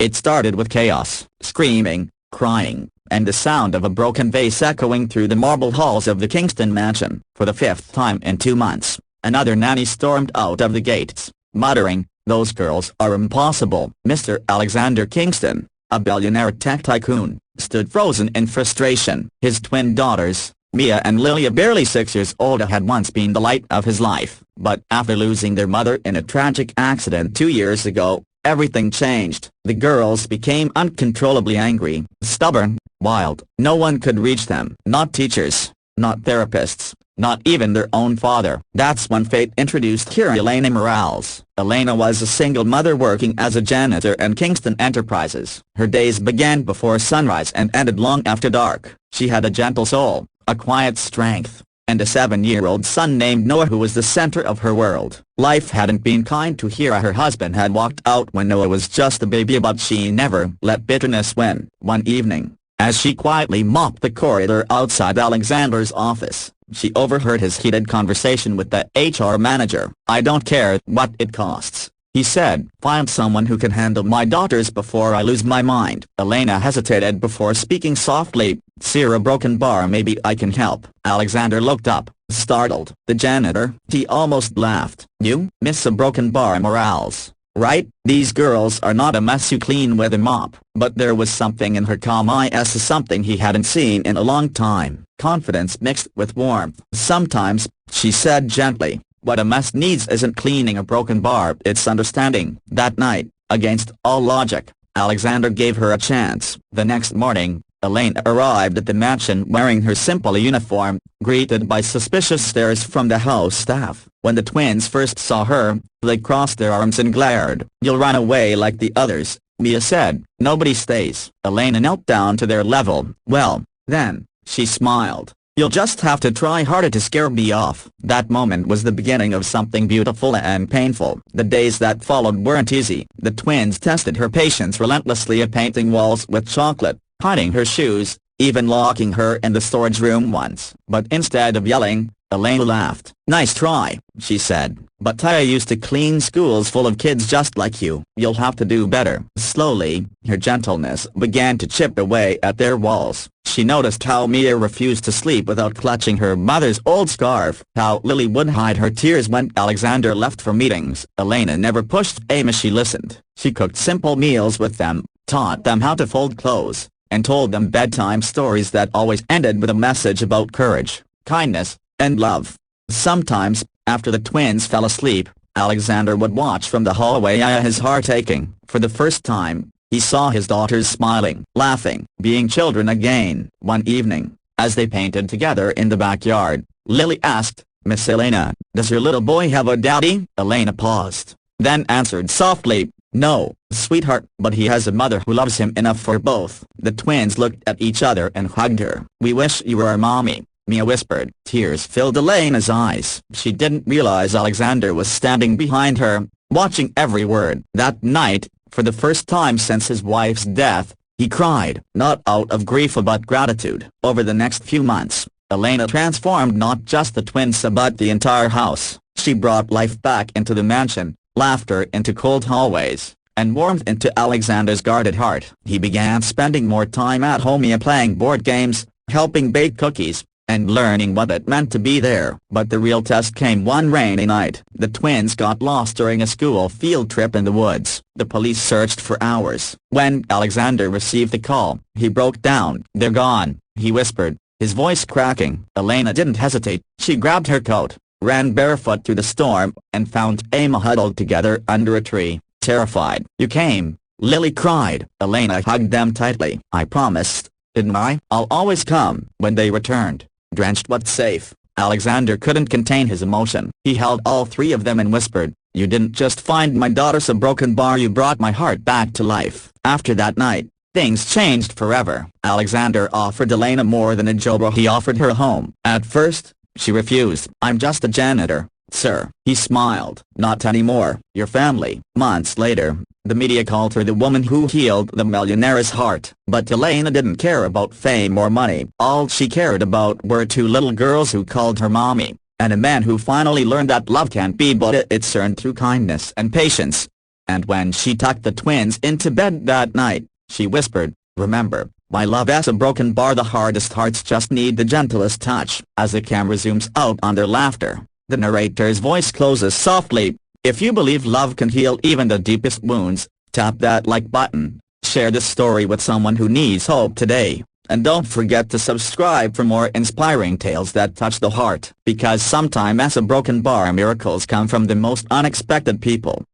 It started with chaos, screaming, crying, and the sound of a broken vase echoing through the marble halls of the Kingston mansion. For the fifth time in 2 months, another nanny stormed out of the gates, muttering, "Those girls are impossible." Mr. Alexander Kingston, a billionaire tech tycoon, stood frozen in frustration. His twin daughters, Mia and Lilia, barely 6 years old, had once been the light of his life, but after losing their mother in a tragic accident 2 years ago, everything changed. The girls became uncontrollably angry, stubborn, wild. No one could reach them. Not teachers, not therapists, not even their own father. That's when fate introduced her Elena Morales. Elena was a single mother working as a janitor in Kingston Enterprises. Her days began before sunrise and ended long after dark. She had a gentle soul, a quiet strength, and a 7-year-old son named Noah who was the center of her world. Life hadn't been kind to her. Her husband had walked out when Noah was just a baby, but she never let bitterness win. One evening, as she quietly mopped the corridor outside Alexander's office, she overheard his heated conversation with the HR manager. "I don't care what it costs," he said. "Find someone who can handle my daughters before I lose my mind." Elena hesitated before speaking softly, "Sir, a broken bar, maybe I can help." Alexander looked up, startled. "The janitor?" He almost laughed. "You, Miss a Broken Bar Morales, right? These girls are not a mess you clean with a mop." But there was something in her calm eyes, something he hadn't seen in a long time. Confidence mixed with warmth. "Sometimes," she said gently, "what a mess needs isn't cleaning a broken bar, it's understanding." That night, against all logic, Alexander gave her a chance. The next morning, Elena arrived at the mansion wearing her simple uniform, greeted by suspicious stares from the house staff. When the twins first saw her, they crossed their arms and glared. "You'll run away like the others," Mia said. "Nobody stays." Elena knelt down to their level. "Well, then," she smiled, "you'll just have to try harder to scare me off." That moment was the beginning of something beautiful and painful. The days that followed weren't easy. The twins tested her patience relentlessly, painting walls with chocolate, hiding her shoes, even locking her in the storage room once. But instead of yelling, Elena laughed. "Nice try," she said, "but I used to clean schools full of kids just like you. You'll have to do better." Slowly, her gentleness began to chip away at their walls. She noticed how Mia refused to sleep without clutching her mother's old scarf, how Lily would hide her tears when Alexander left for meetings. Elena never pushed them as she listened. She cooked simple meals with them, taught them how to fold clothes, and told them bedtime stories that always ended with a message about courage, kindness, and love. Sometimes, after the twins fell asleep, Alexander would watch from the hallway, his heart aching. For the first time, he saw his daughters smiling, laughing, being children again. One evening, as they painted together in the backyard, Lily asked, "Miss Elena, does your little boy have a daddy?" Elena paused, then answered softly, "No, sweetheart, but he has a mother who loves him enough for both." The twins looked at each other and hugged her. "We wish you were our mommy," Mia whispered. Tears filled Elena's eyes. She didn't realize Alexander was standing behind her, watching every word. That night, for the first time since his wife's death, he cried, not out of grief but gratitude. Over the next few months, Elena transformed not just the twins but the entire house. She brought life back into the mansion, laughter into cold hallways, and warmth into Alexander's guarded heart. He began spending more time at home, playing board games, helping bake cookies, and learning what it meant to be there. But the real test came one rainy night. The twins got lost during a school field trip in the woods. The police searched for hours. When Alexander received the call, he broke down. "They're gone," he whispered, his voice cracking. Elena didn't hesitate. She grabbed her coat, ran barefoot through the storm, and found Emma huddled together under a tree, terrified. "You came," Lily cried. Elena hugged them tightly. "I promised, didn't I? I'll always come." When they returned, drenched but safe, Alexander couldn't contain his emotion. He held all three of them and whispered, "You didn't just find my daughters a broken bar, you brought my heart back to life." After that night, things changed forever. Alexander offered Elena more than a job. He offered her a home. At first, she refused. "I'm just a janitor, sir." He smiled. "Not anymore. Your family." Months later, the media called her the woman who healed the millionaire's heart. But Elena didn't care about fame or money. All she cared about were two little girls who called her mommy, and a man who finally learned that love can't be bought, it's earned through kindness and patience. And when she tucked the twins into bed that night, she whispered, "Remember, my love is a broken bar. The hardest hearts just need the gentlest touch." As the camera zooms out on their laughter, the narrator's voice closes softly. If you believe love can heal even the deepest wounds, tap that like button, share this story with someone who needs hope today, and don't forget to subscribe for more inspiring tales that touch the heart. Because sometimes as a broken bar, miracles come from the most unexpected people.